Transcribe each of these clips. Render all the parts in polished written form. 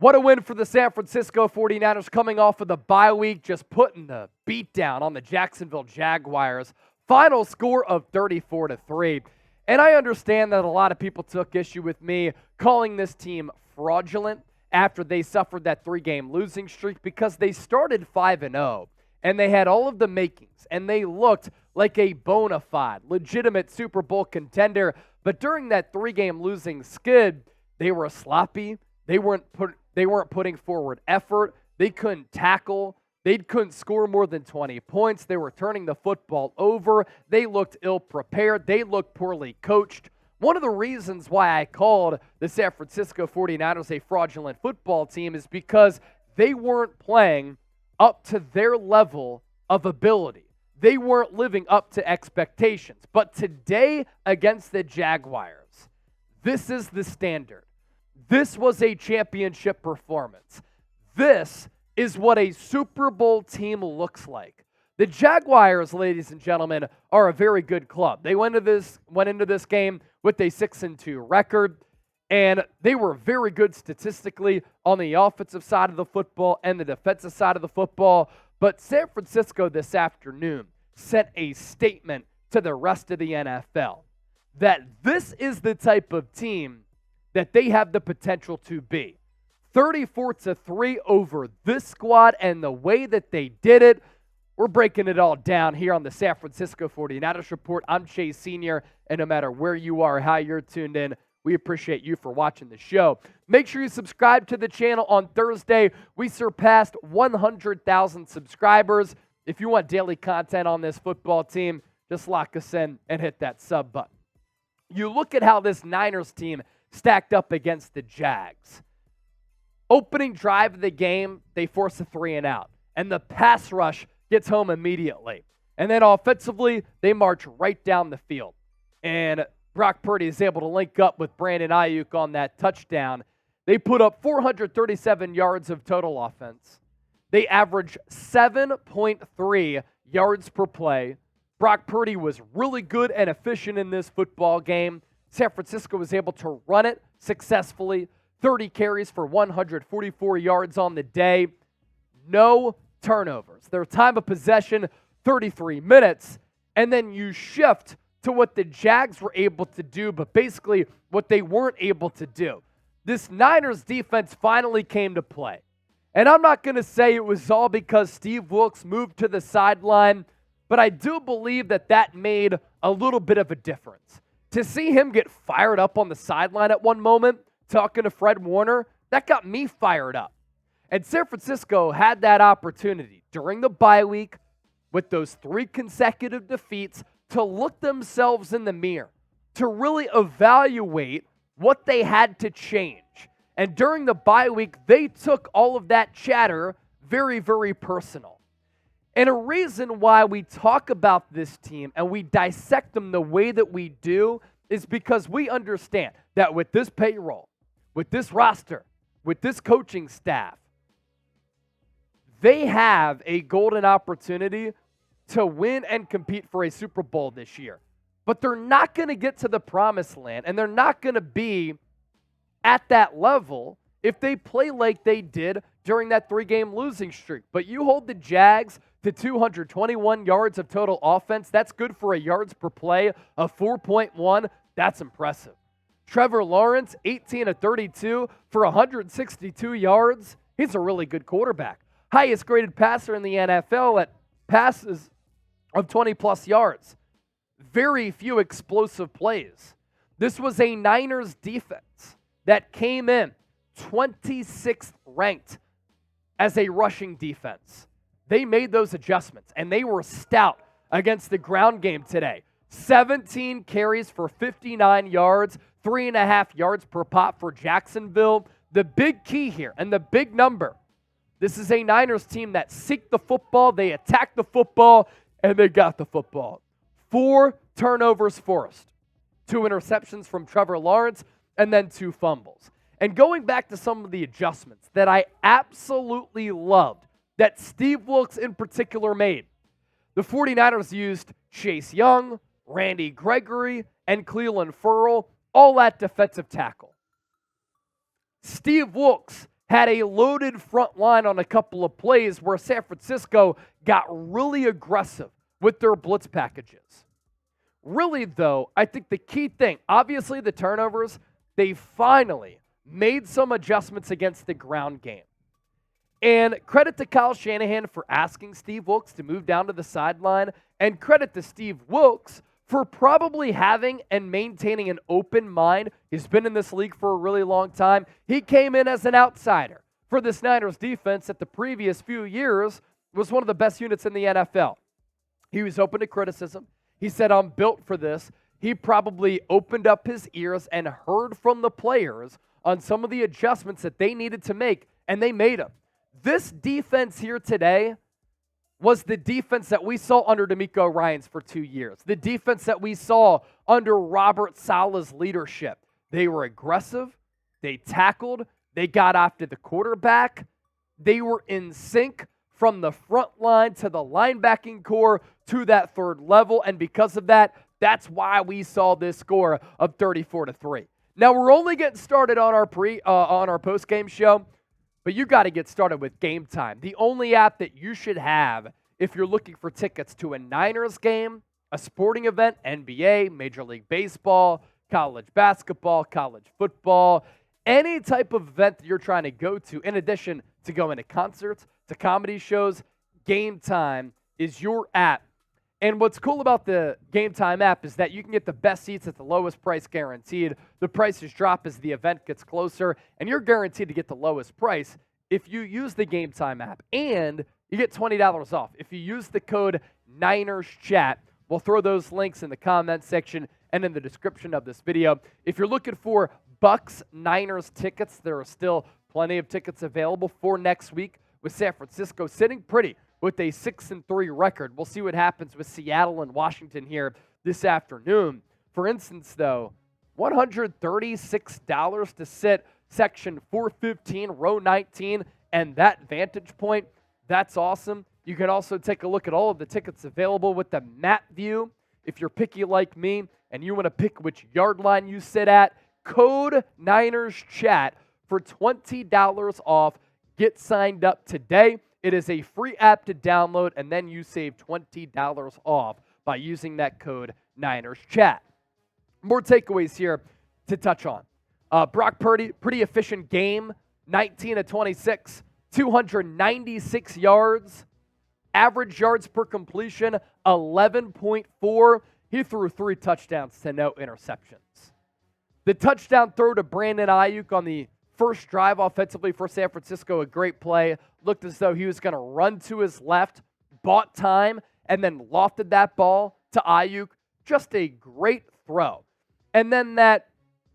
What a win for the San Francisco 49ers coming off of the bye week, just putting the beat down on the Jacksonville Jaguars. Final score of 34-3. And I understand that a lot of people took issue with me calling this team fraudulent after they suffered that 3-game losing streak because they started 5-0 and they had all of the makings and they looked like a bona fide, legitimate Super Bowl contender. But during that 3-game losing skid, they were sloppy. They weren't putting forward effort. They couldn't tackle. They couldn't score more than 20 points. They were turning the football over. They looked ill-prepared. They looked poorly coached. One of the reasons why I called the San Francisco 49ers a fraudulent football team is because they weren't playing up to their level of ability. They weren't living up to expectations. But today against the Jaguars, this is the standard. This was a championship performance. This is what a Super Bowl team looks like. The Jaguars, ladies and gentlemen, are a very good club. They went into this game with a 6-2 record, and they were very good statistically on the offensive side of the football and the defensive side of the football. But San Francisco this afternoon sent a statement to the rest of the NFL that this is the type of team that they have the potential to be. 34-3 over this squad, and the way that they did it, we're breaking it all down here on the San Francisco 49ers Report. I'm Chase Sr., and no matter where you are, how you're tuned in, we appreciate you for watching the show. Make sure you subscribe to the channel. On Thursday, we surpassed 100,000 subscribers. If you want daily content on this football team, just lock us in and hit that sub button. You look at how this Niners team stacked up against the Jags. Opening drive of the game, they force a 3-and-out, and the pass rush gets home immediately. And then offensively, they march right down the field. And Brock Purdy is able to link up with Brandon Aiyuk on that touchdown. They put up 437 yards of total offense. They average 7.3 yards per play. Brock Purdy was really good and efficient in this football game. San Francisco was able to run it successfully. 30 carries for 144 yards on the day. No turnovers. Their time of possession, 33 minutes. And then you shift to what the Jags were able to do, but basically what they weren't able to do. This Niners defense finally came to play. And I'm not going to say it was all because Steve Wilks moved to the sideline, but I do believe that made a little bit of a difference. To see him get fired up on the sideline at one moment, talking to Fred Warner, that got me fired up. And San Francisco had that opportunity during the bye week with those 3 consecutive defeats to look themselves in the mirror, to really evaluate what they had to change. And during the bye week, they took all of that chatter very, very personal. And a reason why we talk about this team and we dissect them the way that we do is because we understand that with this payroll, with this roster, with this coaching staff, they have a golden opportunity to win and compete for a Super Bowl this year. But they're not going to get to the promised land, and they're not going to be at that level if they play like they did during that 3-game losing streak. But you hold the Jags to 221 yards of total offense. That's good for a yards per play of 4.1. That's impressive. Trevor Lawrence, 18-32 for 162 yards. He's a really good quarterback. Highest graded passer in the NFL at passes of 20-plus yards. Very few explosive plays. This was a Niners defense that came in 26th ranked as a rushing defense. They made those adjustments, and they were stout against the ground game today. 17 carries for 59 yards, 3.5 yards per pop for Jacksonville. The big key here, and the big number, this is a Niners team that seek the football, they attack the football, and they got the football. 4 turnovers forced. 2 interceptions from Trevor Lawrence, and then 2 fumbles. And going back to some of the adjustments that I absolutely loved, that Steve Wilks in particular made. The 49ers used Chase Young, Randy Gregory, and Clelin Ferrell, all at defensive tackle. Steve Wilks had a loaded front line on a couple of plays where San Francisco got really aggressive with their blitz packages. Really, though, I think the key thing, obviously the turnovers, they finally made some adjustments against the ground game. And credit to Kyle Shanahan for asking Steve Wilks to move down to the sideline, and credit to Steve Wilks for probably having and maintaining an open mind. He's been in this league for a really long time. He came in as an outsider for this Niners defense that the previous few years was one of the best units in the NFL. He was open to criticism. He said, I'm built for this. He probably opened up his ears and heard from the players on some of the adjustments that they needed to make, and they made them. This defense here today was the defense that we saw under D'Amico Ryans for 2 years. The defense that we saw under Robert Saleh's leadership. They were aggressive. They tackled. They got after the quarterback. They were in sync from the front line to the linebacking core to that third level. And because of that, that's why we saw this score of 34-3. Now, we're only getting started on our post-game show, but you got to get started with Game Time, the only app that you should have if you're looking for tickets to a Niners game, a sporting event, NBA, Major League Baseball, college basketball, college football, any type of event that you're trying to go to, in addition to going to concerts, to comedy shows. Game Time is your app. And what's cool about the Game Time app is that you can get the best seats at the lowest price guaranteed. The prices drop as the event gets closer, and you're guaranteed to get the lowest price if you use the Game Time app. And you get $20 off if you use the code NinersChat. We'll throw those links in the comment section and in the description of this video. If you're looking for Bucks Niners tickets, there are still plenty of tickets available for next week, with San Francisco sitting pretty with a 6-3 record. We'll see what happens with Seattle and Washington here this afternoon. For instance, though, $136 to sit section 415, row 19, and that vantage point, that's awesome. You can also take a look at all of the tickets available with the map view. If you're picky like me and you want to pick which yard line you sit at, code NinersChat for $20 off. Get signed up today. It is a free app to download, and then you save $20 off by using that code NinersChat. More takeaways here to touch on. Brock Purdy, pretty efficient game, 19-26, 296 yards, average yards per completion, 11.4. He threw 3 touchdowns to no interceptions. The touchdown throw to Brandon Aiyuk on the first drive offensively for San Francisco, a great play. Looked as though he was going to run to his left, bought time, and then lofted that ball to Aiyuk. Just a great throw. And then that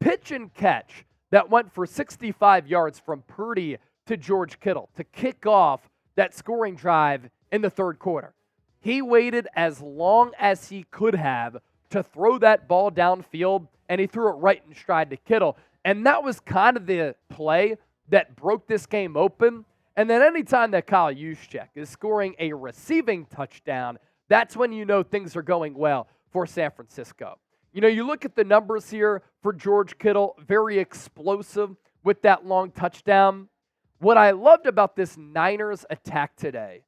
pitch and catch that went for 65 yards from Purdy to George Kittle to kick off that scoring drive in the third quarter. He waited as long as he could have to throw that ball downfield, and he threw it right in stride to Kittle. And that was kind of the play that broke this game open. And then anytime that Kyle Juszczyk is scoring a receiving touchdown, that's when you know things are going well for San Francisco. You know, you look at the numbers here for George Kittle, very explosive with that long touchdown. What I loved about this Niners attack today,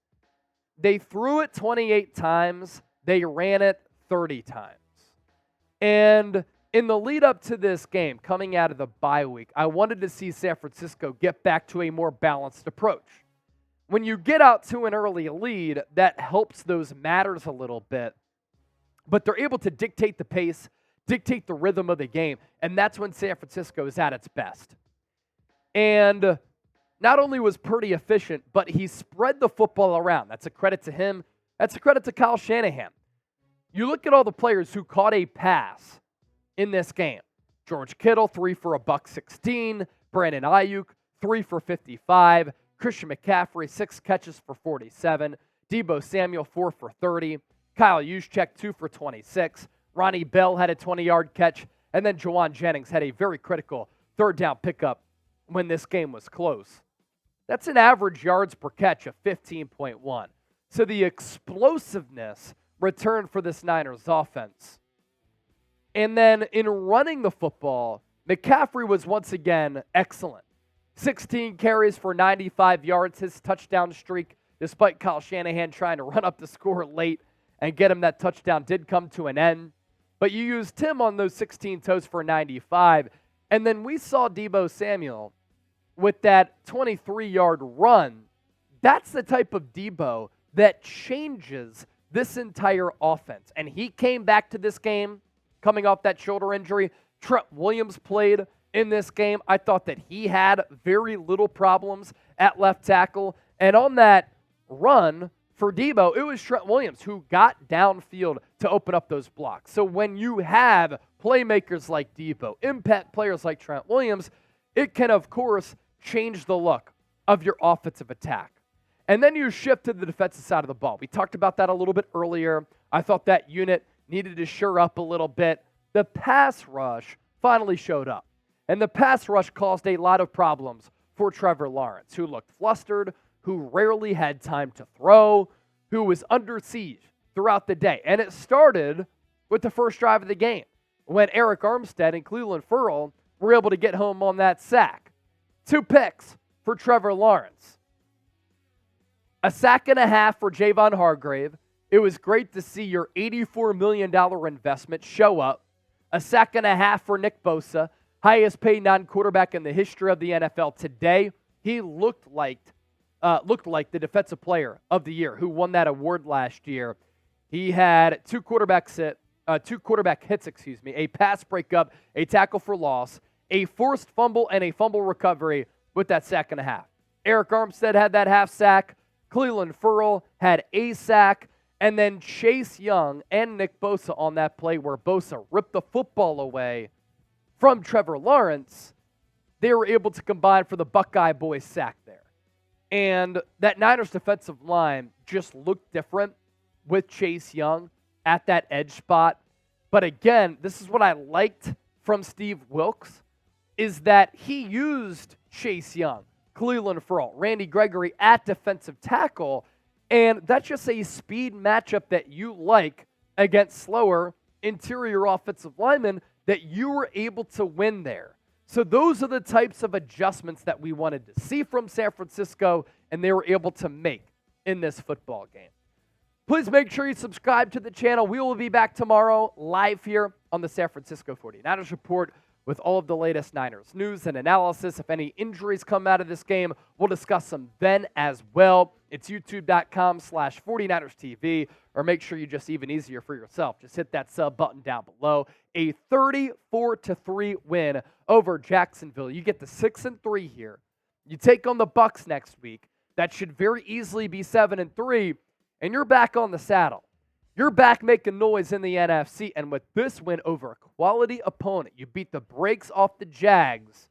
they threw it 28 times, they ran it 30 times. And in the lead up to this game, coming out of the bye week, I wanted to see San Francisco get back to a more balanced approach. When you get out to an early lead, that helps those matters a little bit, but they're able to dictate the pace, dictate the rhythm of the game, and that's when San Francisco is at its best. And not only was Purdy efficient, but he spread the football around. That's a credit to him. That's a credit to Kyle Shanahan. You look at all the players who caught a pass in this game. George Kittle, 3 for $116. Brandon Aiyuk, 3 for 55. Christian McCaffrey, 6 catches for 47. Deebo Samuel, 4 for 30. Kyle Juszczyk, 2 for 26. Ronnie Bell had a 20-yard catch. And then Jawan Jennings had a very critical third down pickup when this game was close. That's an average yards per catch of 15.1. So the explosiveness returned for this Niners offense. And then in running the football, McCaffrey was once again excellent. 16 carries for 95 yards, his touchdown streak, despite Kyle Shanahan trying to run up the score late and get him that touchdown, did come to an end. But you used him on those 16 toes for 95. And then we saw Deebo Samuel with that 23-yard run. That's the type of Deebo that changes this entire offense. And he came back to this game coming off that shoulder injury. Trent Williams played in this game. I thought that he had very little problems at left tackle. And on that run for Deebo, it was Trent Williams who got downfield to open up those blocks. So when you have playmakers like Deebo, impact players like Trent Williams, it can, of course, change the look of your offensive attack. And then you shift to the defensive side of the ball. We talked about that a little bit earlier. I thought that unit needed to shore up a little bit. The pass rush finally showed up. And the pass rush caused a lot of problems for Trevor Lawrence, who looked flustered, who rarely had time to throw, who was under siege throughout the day. And it started with the first drive of the game when Arik Armstead and Ferrell were able to get home on that sack. 2 picks for Trevor Lawrence. A sack and a half for Javon Hargrave. It was great to see your $84 million investment show up. A sack and a half for Nick Bosa, highest paid non-quarterback in the history of the NFL today. He looked like the defensive player of the year who won that award last year. He had two quarterback hits, a pass breakup, a tackle for loss, a forced fumble, and a fumble recovery with that sack and a half. Arik Armstead had that half sack. Clelin Ferrell had a sack. And then Chase Young and Nick Bosa on that play where Bosa ripped the football away from Trevor Lawrence. They were able to combine for the Buckeye boys sack there. And that Niners defensive line just looked different with Chase Young at that edge spot. But again, this is what I liked from Steve Wilks, is that he used Chase Young, Clelin Ferrell, Randy Gregory at defensive tackle. And that's just a speed matchup that you like against slower interior offensive linemen that you were able to win there. So those are the types of adjustments that we wanted to see from San Francisco, and they were able to make in this football game. Please make sure you subscribe to the channel. We will be back tomorrow live here on the San Francisco 49ers Report with all of the latest Niners news and analysis. If any injuries come out of this game, we'll discuss them then as well. It's youtube.com/49ers TV, or make sure you just even easier for yourself. Just hit that sub button down below. A 34-3 win over Jacksonville. You get the 6-3 here. You take on the Bucs next week. That should very easily be 7-3, and you're back on the saddle. You're back making noise in the NFC, and with this win over a quality opponent, you beat the brakes off the Jags.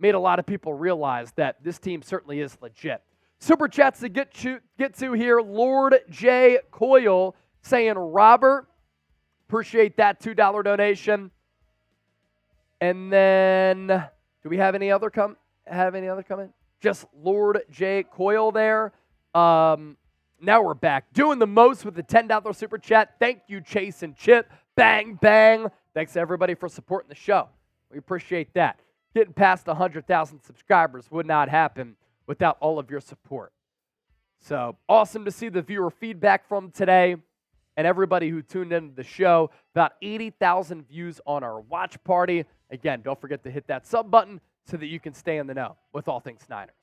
Made a lot of people realize that this team certainly is legit. Super chats to get to here. Lord J. Coyle saying, Robert, appreciate that $2 donation. And then, do we have any other comment? Just Lord J. Coyle there. Now we're back. Doing the most with the $10 super chat. Thank you, Chase and Chip. Bang, bang. Thanks to everybody for supporting the show. We appreciate that. Getting past 100,000 subscribers would not happen without all of your support. So awesome to see the viewer feedback from today and everybody who tuned into the show. About 80,000 views on our watch party. Again, don't forget to hit that sub button so that you can stay in the know with all things Niners.